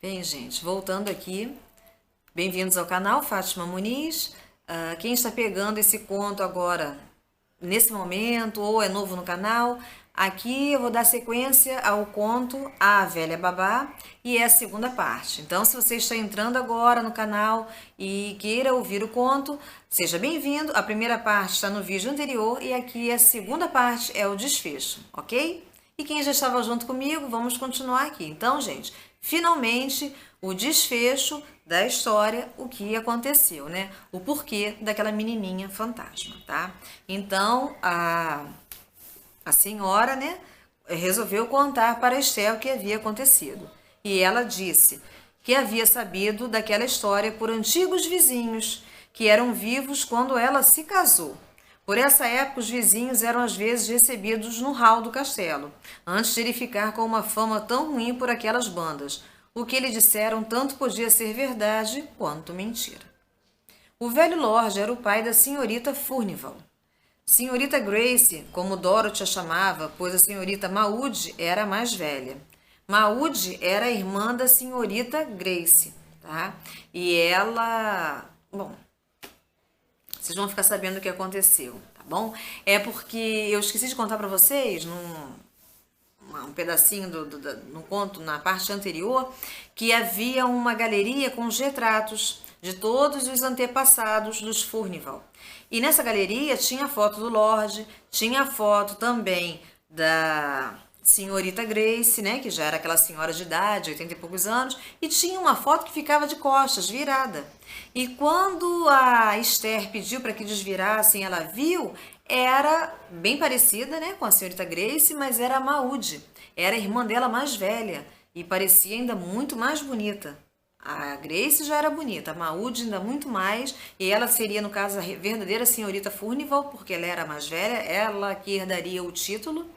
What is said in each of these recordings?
Bem, gente, voltando aqui, bem-vindos ao canal Fátima Muniz. Quem está pegando esse conto agora, nesse momento, ou é novo no canal, aqui eu vou dar sequência ao conto A Velha Babá e é a segunda parte. Então, se você está entrando agora no canal e queira ouvir o conto, seja bem-vindo. A primeira parte está no vídeo anterior e aqui a segunda parte é o desfecho, ok? E quem já estava junto comigo, vamos continuar aqui. Então, gente, finalmente o desfecho da história, o que aconteceu, né? O porquê daquela menininha fantasma, tá? Então, a senhora, né, resolveu contar para Estel o que havia acontecido. E ela disse que havia sabido daquela história por antigos vizinhos, que eram vivos quando ela se casou. Por essa época, os vizinhos eram às vezes recebidos no hall do castelo, antes de ele ficar com uma fama tão ruim por aquelas bandas. O que lhe disseram tanto podia ser verdade quanto mentira. O velho Lorde era o pai da senhorita Furnival. Senhorita Grace, como Dorothy a chamava, pois a senhorita Maud era a mais velha. Maud era a irmã da senhorita Grace, tá? E ela... Bom, vocês vão ficar sabendo o que aconteceu, tá bom? É porque eu esqueci de contar para vocês um pedacinho no conto, na parte anterior, que havia uma galeria com os retratos de todos os antepassados dos Furnival. E nessa galeria tinha a foto do Lorde, tinha a foto também da senhorita Grace, né, que já era aquela senhora de idade, 80 e poucos anos, e tinha uma foto que ficava de costas, virada. E quando a Esther pediu para que desvirassem, ela viu, era bem parecida, né, com a senhorita Grace, mas era a Maud, era a irmã dela mais velha e parecia ainda muito mais bonita. A Grace já era bonita, a Maud ainda muito mais, e ela seria, no caso, a verdadeira senhorita Furnival, porque ela era a mais velha, ela que herdaria o título.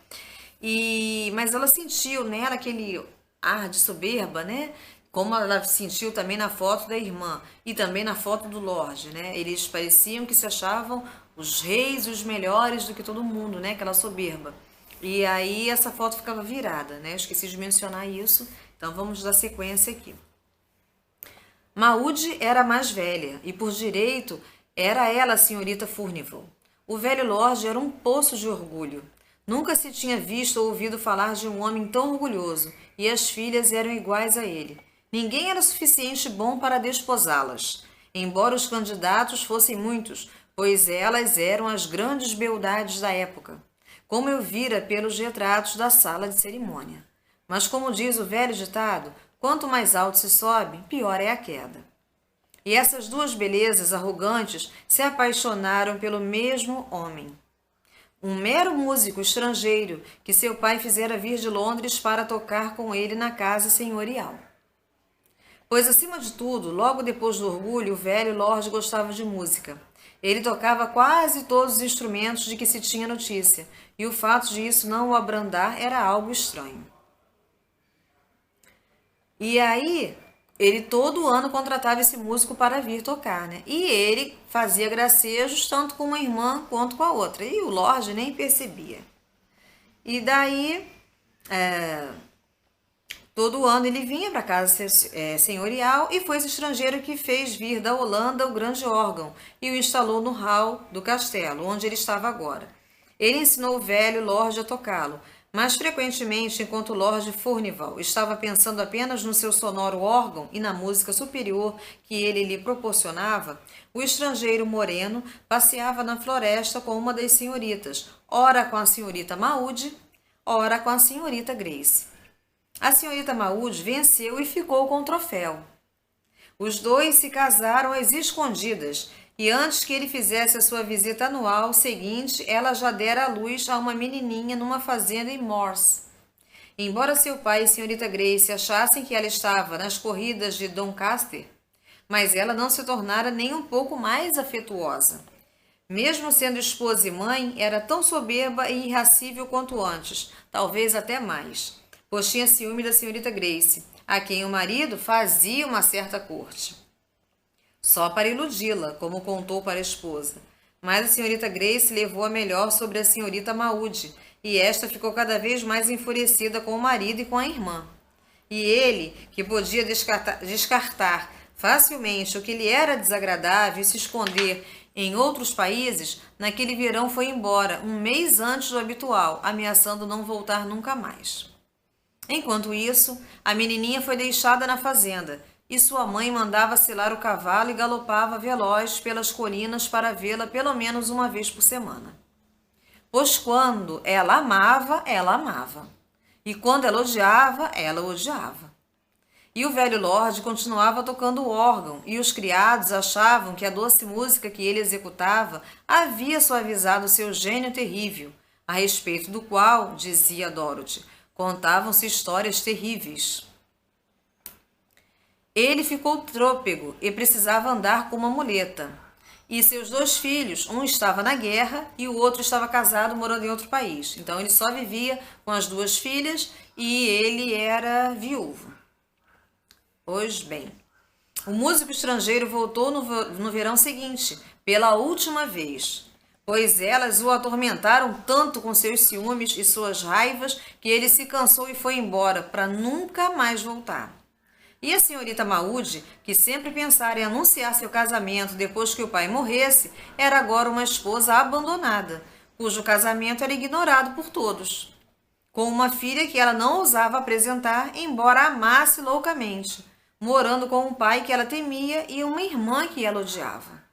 Mas ela sentiu nela aquele ar de soberba, né? Como ela sentiu também na foto da irmã e também na foto do Lorde, né? Eles pareciam que se achavam os reis, os melhores do que todo mundo, né? Aquela soberba. E aí essa foto ficava virada, né? Eu esqueci de mencionar isso, então vamos dar sequência aqui. Maud era a mais velha e, por direito, era ela a senhorita Furnival. O velho Lorde era um poço de orgulho. Nunca se tinha visto ou ouvido falar de um homem tão orgulhoso, e as filhas eram iguais a ele. Ninguém era suficiente bom para desposá-las, embora os candidatos fossem muitos, pois elas eram as grandes beldades da época, como eu vira pelos retratos da sala de cerimônia. Mas, como diz o velho ditado, quanto mais alto se sobe, pior é a queda. E essas duas belezas arrogantes se apaixonaram pelo mesmo homem. Um mero músico estrangeiro que seu pai fizera vir de Londres para tocar com ele na casa senhorial. Pois, acima de tudo, logo depois do orgulho, o velho Lorde gostava de música. Ele tocava quase todos os instrumentos de que se tinha notícia, e o fato de isso não o abrandar era algo estranho. E aí, ele todo ano contratava esse músico para vir tocar, né? E ele fazia gracejos tanto com uma irmã quanto com a outra. E o Lorde nem percebia. E daí, todo ano ele vinha para a casa senhorial e foi esse estrangeiro que fez vir da Holanda o grande órgão e o instalou no hall do castelo, onde ele estava agora. Ele ensinou o velho Lorde a tocá-lo, mas frequentemente, enquanto o Lorde Furnival estava pensando apenas no seu sonoro órgão e na música superior que ele lhe proporcionava, o estrangeiro moreno passeava na floresta com uma das senhoritas, ora com a senhorita Maud, ora com a senhorita Grace. A senhorita Maud venceu e ficou com o troféu. Os dois se casaram às escondidas, e antes que ele fizesse a sua visita anual seguinte, ela já dera à luz a uma menininha numa fazenda em Morse. Embora seu pai e senhorita Grace achassem que ela estava nas corridas de Doncaster, mas ela não se tornara nem um pouco mais afetuosa. Mesmo sendo esposa e mãe, era tão soberba e irracível quanto antes, talvez até mais, pois tinha ciúme da senhorita Grace, a quem o marido fazia uma certa corte. Só para iludi-la, como contou para a esposa. Mas a senhorita Grace levou a melhor sobre a senhorita Maud, e esta ficou cada vez mais enfurecida com o marido e com a irmã. E ele, que podia descartar facilmente o que lhe era desagradável e se esconder em outros países, naquele verão foi embora, um mês antes do habitual, ameaçando não voltar nunca mais. Enquanto isso, a menininha foi deixada na fazenda, e sua mãe mandava selar o cavalo e galopava veloz pelas colinas para vê-la pelo menos uma vez por semana. Pois quando ela amava, ela amava. E quando ela odiava. E o velho Lorde continuava tocando o órgão, e os criados achavam que a doce música que ele executava havia suavizado seu gênio terrível, a respeito do qual, dizia Dorothy, contavam-se histórias terríveis. Ele ficou trôpego e precisava andar com uma muleta. E seus 2 filhos, um estava na guerra e o outro estava casado morando em outro país. Então ele só vivia com as 2 filhas e ele era viúvo. Pois bem, o músico estrangeiro voltou no verão seguinte, pela última vez, pois elas o atormentaram tanto com seus ciúmes e suas raivas que ele se cansou e foi embora para nunca mais voltar. E a senhorita Maud, que sempre pensara em anunciar seu casamento depois que o pai morresse, era agora uma esposa abandonada, cujo casamento era ignorado por todos, com uma filha que ela não ousava apresentar, embora a amasse loucamente, morando com um pai que ela temia e uma irmã que ela odiava.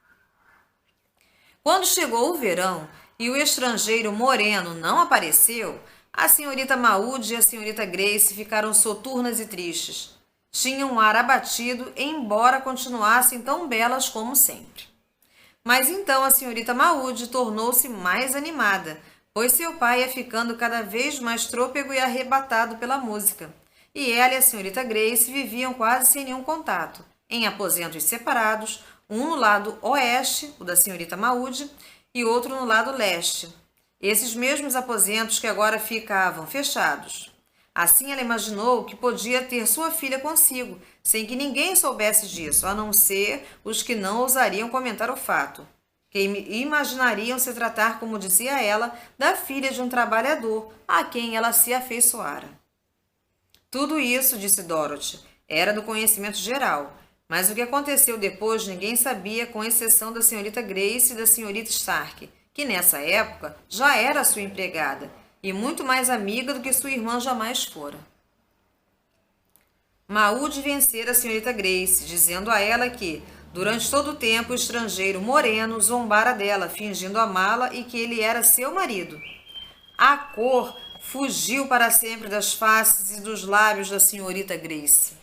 Quando chegou o verão e o estrangeiro moreno não apareceu, a senhorita Maud e a senhorita Grace ficaram soturnas e tristes. Tinham um ar abatido, embora continuassem tão belas como sempre. Mas então a senhorita Maud tornou-se mais animada, pois seu pai ia ficando cada vez mais trôpego e arrebatado pela música. E ela e a senhorita Grace viviam quase sem nenhum contato, em aposentos separados, um no lado oeste, o da senhorita Maud, e outro no lado leste. Esses mesmos aposentos que agora ficavam fechados. Assim ela imaginou que podia ter sua filha consigo, sem que ninguém soubesse disso, a não ser os que não ousariam comentar o fato, que imaginariam se tratar, como dizia ela, da filha de um trabalhador a quem ela se afeiçoara. Tudo isso, disse Dorothy, era do conhecimento geral, mas o que aconteceu depois ninguém sabia, com exceção da senhorita Grace e da senhorita Stark, que nessa época já era sua empregada, e muito mais amiga do que sua irmã jamais fora. Maud vencera a senhorita Grace, dizendo a ela que, durante todo o tempo, o estrangeiro moreno zombara dela, fingindo amá-la e que ele era seu marido. A cor fugiu para sempre das faces e dos lábios da senhorita Grace.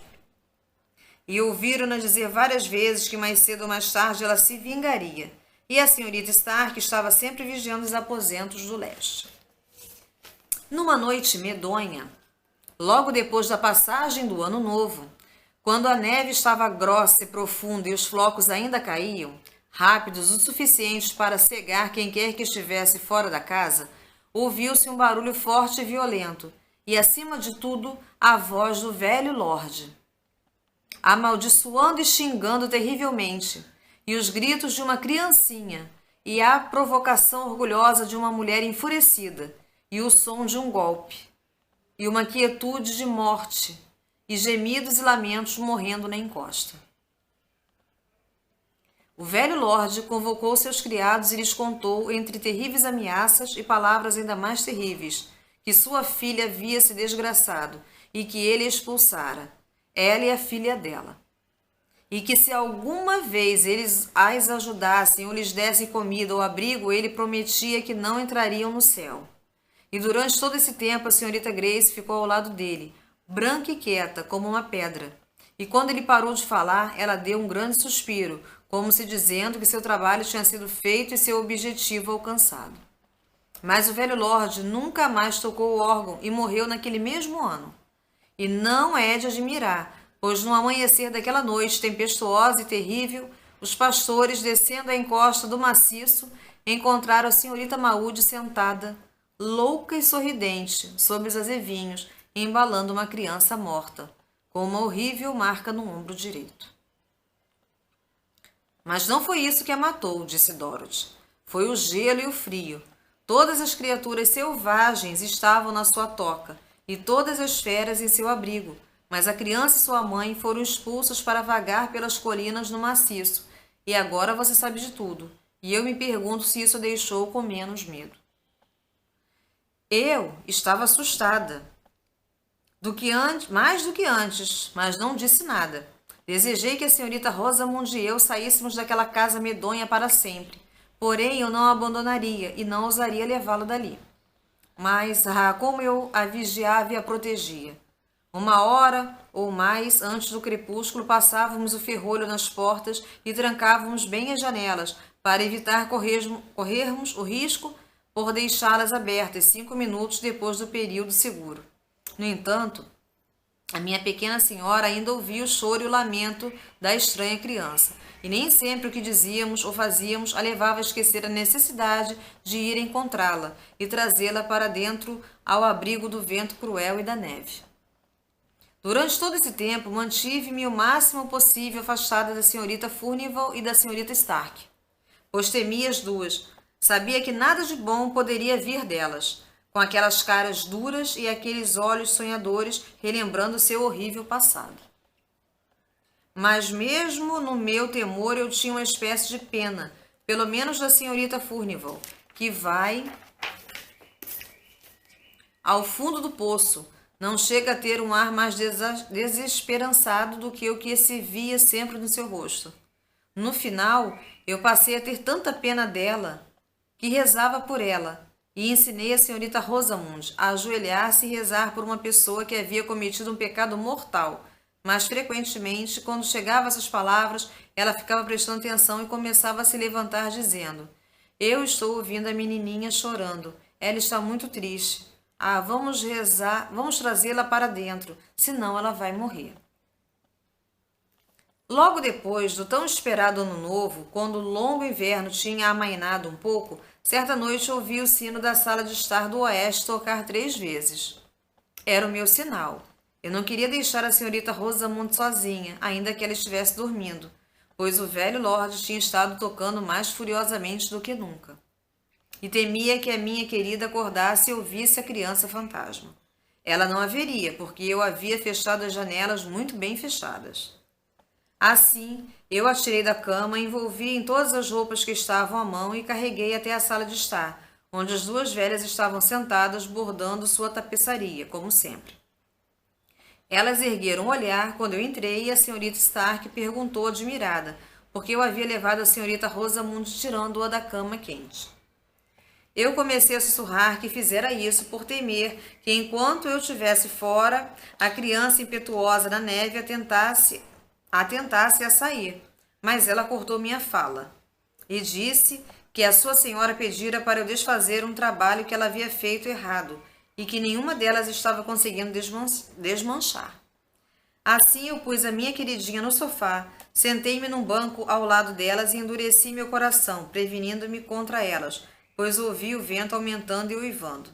E ouviram-na dizer várias vezes que mais cedo ou mais tarde ela se vingaria, e a senhorita Stark estava sempre vigiando os aposentos do leste. Numa noite medonha, logo depois da passagem do Ano Novo, quando a neve estava grossa e profunda e os flocos ainda caíam, rápidos o suficiente para cegar quem quer que estivesse fora da casa, ouviu-se um barulho forte e violento, e, acima de tudo, a voz do velho Lorde, amaldiçoando e xingando terrivelmente, e os gritos de uma criancinha, e a provocação orgulhosa de uma mulher enfurecida, e o som de um golpe, e uma quietude de morte, e gemidos e lamentos morrendo na encosta. O velho Lorde convocou seus criados e lhes contou, entre terríveis ameaças e palavras ainda mais terríveis, que sua filha havia se desgraçado e que ele expulsara, ela e a filha dela. E que se alguma vez eles as ajudassem ou lhes dessem comida ou abrigo, ele prometia que não entrariam no céu. E durante todo esse tempo a senhorita Grace ficou ao lado dele, branca e quieta, como uma pedra. E quando ele parou de falar, ela deu um grande suspiro, como se dizendo que seu trabalho tinha sido feito e seu objetivo alcançado. Mas o velho Lorde nunca mais tocou o órgão e morreu naquele mesmo ano. E não é de admirar, pois no amanhecer daquela noite tempestuosa e terrível, os pastores, descendo a encosta do maciço, encontraram a senhorita Maud sentada, louca e sorridente, sob os azevinhos, embalando uma criança morta, com uma horrível marca no ombro direito. Mas não foi isso que a matou, disse Dorothy. Foi o gelo e o frio. Todas as criaturas selvagens estavam na sua toca, e todas as feras em seu abrigo, mas a criança e sua mãe foram expulsos para vagar pelas colinas no maciço, e agora você sabe de tudo, e eu me pergunto se isso a deixou com menos medo. Eu estava assustada, mais do que antes, mas não disse nada. Desejei que a senhorita Rosamond e eu saíssemos daquela casa medonha para sempre, porém eu não a abandonaria e não ousaria levá-la dali. Mas, como eu a vigiava e a protegia. 1 hora ou mais antes do crepúsculo, passávamos o ferrolho nas portas e trancávamos bem as janelas, para evitar corrermos o risco por deixá-las abertas 5 minutos depois do período seguro. No entanto, a minha pequena senhora ainda ouvia o choro e o lamento da estranha criança, e nem sempre o que dizíamos ou fazíamos a levava a esquecer a necessidade de ir encontrá-la e trazê-la para dentro ao abrigo do vento cruel e da neve. Durante todo esse tempo, mantive-me o máximo possível afastada da senhorita Furnival e da senhorita Stark, pois temia as duas. Sabia que nada de bom poderia vir delas, com aquelas caras duras e aqueles olhos sonhadores relembrando seu horrível passado. Mas mesmo no meu temor eu tinha uma espécie de pena, pelo menos da senhorita Furnival, que vai ao fundo do poço. Não chega a ter um ar mais desesperançado do que o que se via sempre no seu rosto. No final, eu passei a ter tanta pena dela, que rezava por ela, e ensinei a senhorita Rosamond a ajoelhar-se e rezar por uma pessoa que havia cometido um pecado mortal, mas frequentemente, quando chegava essas palavras, ela ficava prestando atenção e começava a se levantar dizendo: eu estou ouvindo a menininha chorando, ela está muito triste. Vamos rezar, vamos trazê-la para dentro, senão ela vai morrer. Logo depois do tão esperado ano novo, quando o longo inverno tinha amainado um pouco, certa noite ouvi o sino da sala de estar do oeste tocar 3 vezes. Era o meu sinal. Eu não queria deixar a senhorita Rosamond sozinha, ainda que ela estivesse dormindo, pois o velho Lorde tinha estado tocando mais furiosamente do que nunca. E temia que a minha querida acordasse e ouvisse a criança fantasma. Ela não haveria, porque eu havia fechado as janelas muito bem fechadas. Assim, eu a tirei da cama, envolvi em todas as roupas que estavam à mão e carreguei até a sala de estar, onde as 2 velhas estavam sentadas bordando sua tapeçaria, como sempre. Elas ergueram o olhar quando eu entrei e a senhorita Stark perguntou admirada, porque eu havia levado a senhorita Rosamond tirando-a da cama quente. Eu comecei a sussurrar que fizera isso por temer que, enquanto eu estivesse fora, a criança impetuosa na neve tentasse a sair, mas ela cortou minha fala e disse que a sua senhora pedira para eu desfazer um trabalho que ela havia feito errado e que nenhuma delas estava conseguindo desmanchar. Assim eu pus a minha queridinha no sofá, sentei-me num banco ao lado delas e endureci meu coração, prevenindo-me contra elas, pois ouvi o vento aumentando e uivando.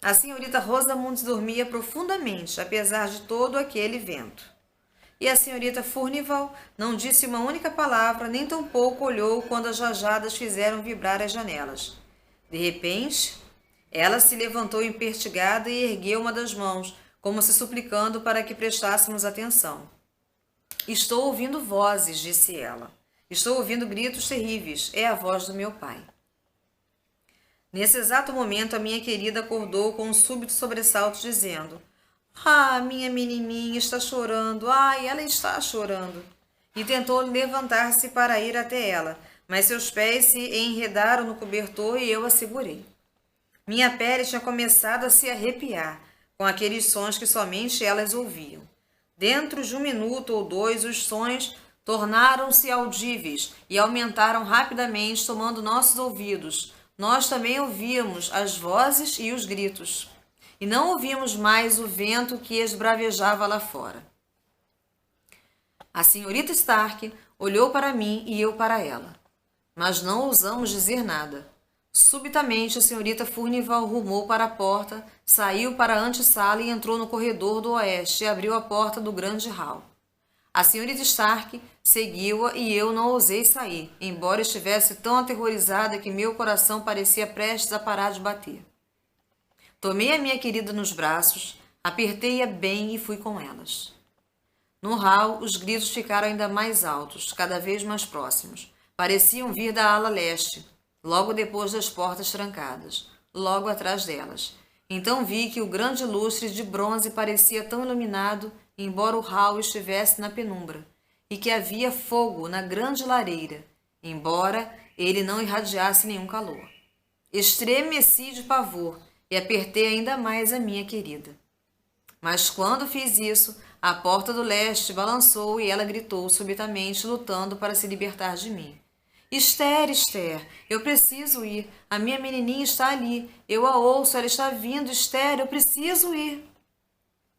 A senhorita Rosamond dormia profundamente, apesar de todo aquele vento. E a senhorita Furnival não disse uma única palavra, nem tampouco olhou quando as rajadas fizeram vibrar as janelas. De repente, ela se levantou empertigada e ergueu uma das mãos, como se suplicando para que prestássemos atenção. Estou ouvindo vozes, disse ela. Estou ouvindo gritos terríveis. É a voz do meu pai. Nesse exato momento, a minha querida acordou com um súbito sobressalto, dizendo: minha menininha está chorando. Ela está chorando. E tentou levantar-se para ir até ela, mas seus pés se enredaram no cobertor e eu a segurei. Minha pele tinha começado a se arrepiar, com aqueles sons que somente elas ouviam. Dentro de 1 minuto ou 2, os sons tornaram-se audíveis e aumentaram rapidamente, tomando nossos ouvidos. Nós também ouvíamos as vozes e os gritos, e não ouvíamos mais o vento que esbravejava lá fora. A senhorita Stark olhou para mim e eu para ela, mas não ousamos dizer nada. Subitamente, a senhorita Furnival rumou para a porta, saiu para a antessala e entrou no corredor do oeste e abriu a porta do grande hall. A senhorita Stark seguiu-a e eu não ousei sair, embora estivesse tão aterrorizada que meu coração parecia prestes a parar de bater. Tomei a minha querida nos braços, Apertei-a bem e fui com elas. No hall, os gritos ficaram ainda mais altos, cada vez mais próximos. Pareciam vir da ala leste, logo depois das portas trancadas, logo atrás delas. Então vi que o grande lustre de bronze parecia tão iluminado, embora o hall estivesse na penumbra, e que havia fogo na grande lareira, embora ele não irradiasse nenhum calor. Estremeci de pavor e apertei ainda mais a minha querida. Mas quando fiz isso, a porta do leste balançou e ela gritou subitamente, lutando para se libertar de mim. Esther, Esther, eu preciso ir. A minha menininha está ali. Eu a ouço, ela está vindo. Esther, eu preciso ir.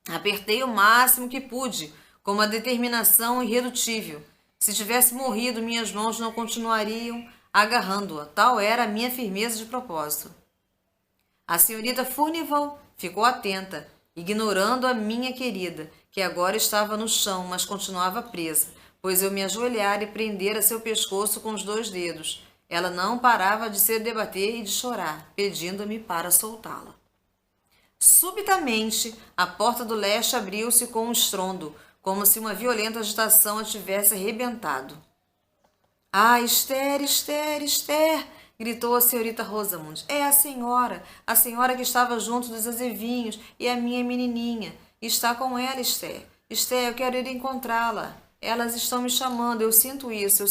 Apertei o máximo que pude, com uma determinação irredutível. Se tivesse morrido, minhas mãos não continuariam agarrando-a. Tal era a minha firmeza de propósito. A senhorita Furnival ficou atenta, ignorando a minha querida, que agora estava no chão, mas continuava presa, pois eu me ajoelhara e prendera seu pescoço com os 2 dedos. Ela não parava de se debater e de chorar, pedindo-me para soltá-la. Subitamente, a porta do leste abriu-se com um estrondo, como se uma violenta agitação a tivesse arrebentado. Ah, Esther, Esther, Esther! Gritou a senhorita Rosamond. É a senhora que estava junto dos azevinhos e a minha menininha. Está com ela, Esther. Esther, eu quero ir encontrá-la. Elas estão me chamando, eu sinto isso,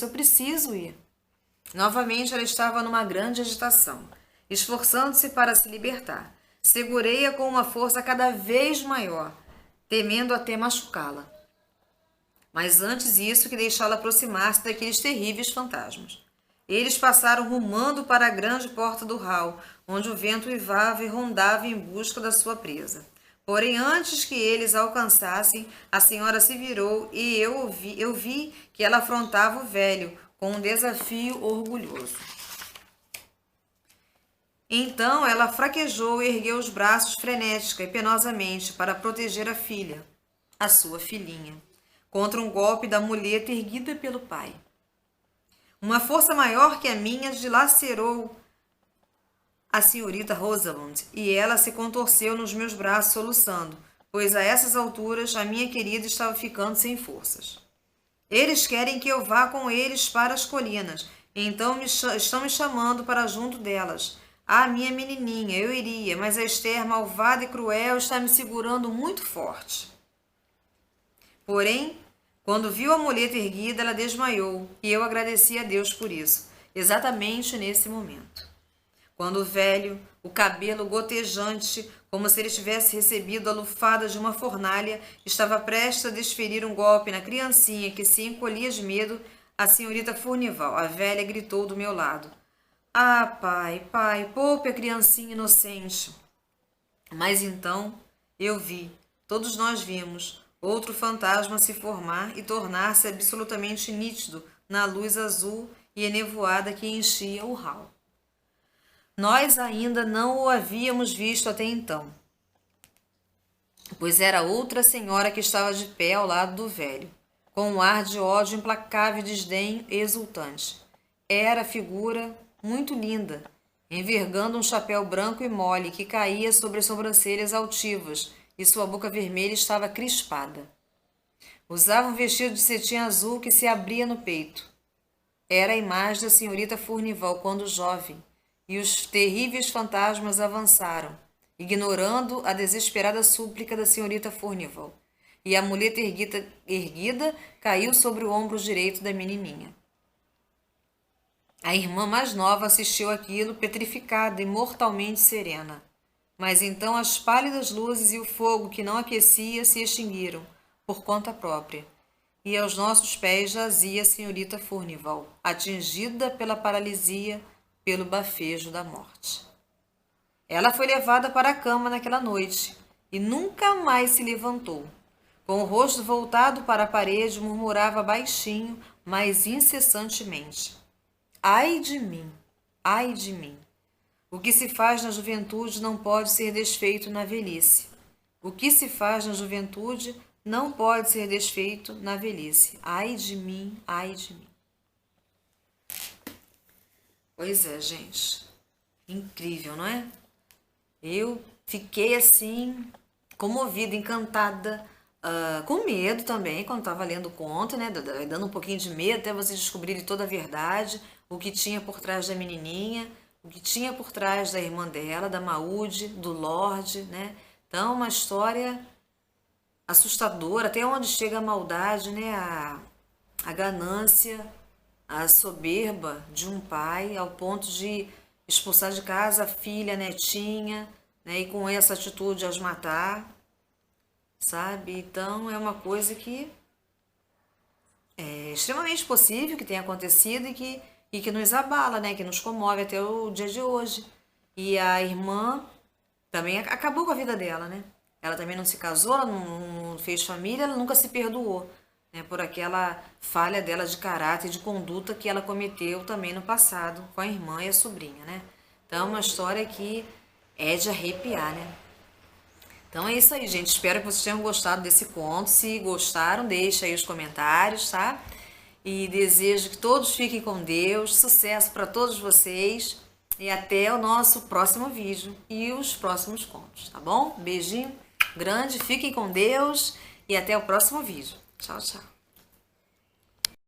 eu preciso ir. Novamente ela estava numa grande agitação, esforçando-se para se libertar. Segurei-a com uma força cada vez maior, temendo até machucá-la. Mas antes isso que deixá-la aproximar-se daqueles terríveis fantasmas. Eles passaram rumando para a grande porta do hall, onde o vento uivava e rondava em busca da sua presa. Porém, antes que eles a alcançassem, a senhora se virou e eu vi que ela afrontava o velho com um desafio orgulhoso. Então ela fraquejou e ergueu os braços frenética e penosamente para proteger a filha, a sua filhinha, contra um golpe da muleta erguida pelo pai. Uma força maior que a minha dilacerou a senhorita Rosamond e ela se contorceu nos meus braços soluçando, pois a essas alturas a minha querida estava ficando sem forças. Eles querem que eu vá com eles para as colinas, então estão me chamando para junto delas. Ah, minha menininha, eu iria, mas a Esther, malvada e cruel, está me segurando muito forte. Porém, quando viu a muleta erguida, ela desmaiou, e eu agradeci a Deus por isso, exatamente nesse momento. Quando o velho, o cabelo gotejante, como se ele tivesse recebido a lufada de uma fornalha, estava prestes a desferir um golpe na criancinha que se encolhia de medo, a senhorita Furnival, a velha, gritou do meu lado. Ah, pai, pai, poupe a criancinha inocente. Mas então eu vi, todos nós vimos, outro fantasma se formar e tornar-se absolutamente nítido na luz azul e enevoada que enchia o hall. Nós ainda não o havíamos visto até então, pois era outra senhora que estava de pé ao lado do velho, com um ar de ódio implacável e desdém exultante. Era a figura muito linda, envergando um chapéu branco e mole que caía sobre as sobrancelhas altivas, e sua boca vermelha estava crispada. Usava um vestido de cetim azul que se abria no peito. Era a imagem da senhorita Furnival quando jovem, e os terríveis fantasmas avançaram, ignorando a desesperada súplica da senhorita Furnival, e a muleta erguida caiu sobre o ombro direito da menininha. A irmã mais nova assistiu àquilo petrificada e mortalmente serena. Mas então as pálidas luzes e o fogo que não aquecia se extinguiram, por conta própria, e aos nossos pés jazia a senhorita Furnival, atingida pela paralisia, pelo bafejo da morte. Ela foi levada para a cama naquela noite, e nunca mais se levantou. Com o rosto voltado para a parede, murmurava baixinho, mas incessantemente. Ai de mim, ai de mim. O que se faz na juventude não pode ser desfeito na velhice. O que se faz na juventude não pode ser desfeito na velhice. Ai de mim, ai de mim. Pois é, gente. Incrível, não é? Eu fiquei assim, comovida, encantada, com medo também, quando estava lendo o conto, né? Dando um pouquinho de medo até vocês descobrirem toda a verdade, o que tinha por trás da menininha, o que tinha por trás da irmã dela, da Maúde, do Lorde, né? Então, uma história assustadora, até onde chega a maldade, né? A ganância, a soberba de um pai ao ponto de expulsar de casa a filha, a netinha, né? E com essa atitude as matar, sabe? Então é uma coisa que é extremamente possível que tenha acontecido e que nos abala, né? Que nos comove até o dia de hoje. E a irmã também acabou com a vida dela, né? Ela também não se casou, ela não fez família, ela nunca se perdoou, né? Por aquela falha dela de caráter e de conduta que ela cometeu também no passado com a irmã e a sobrinha, né? Então é uma história que é de arrepiar, né? Então é isso aí, gente. Espero que vocês tenham gostado desse conto. Se gostaram, deixa aí os comentários, tá? E desejo que todos fiquem com Deus. Sucesso para todos vocês. E até o nosso próximo vídeo e os próximos contos, tá bom? Beijinho grande, fiquem com Deus e até o próximo vídeo. Tchau, tchau.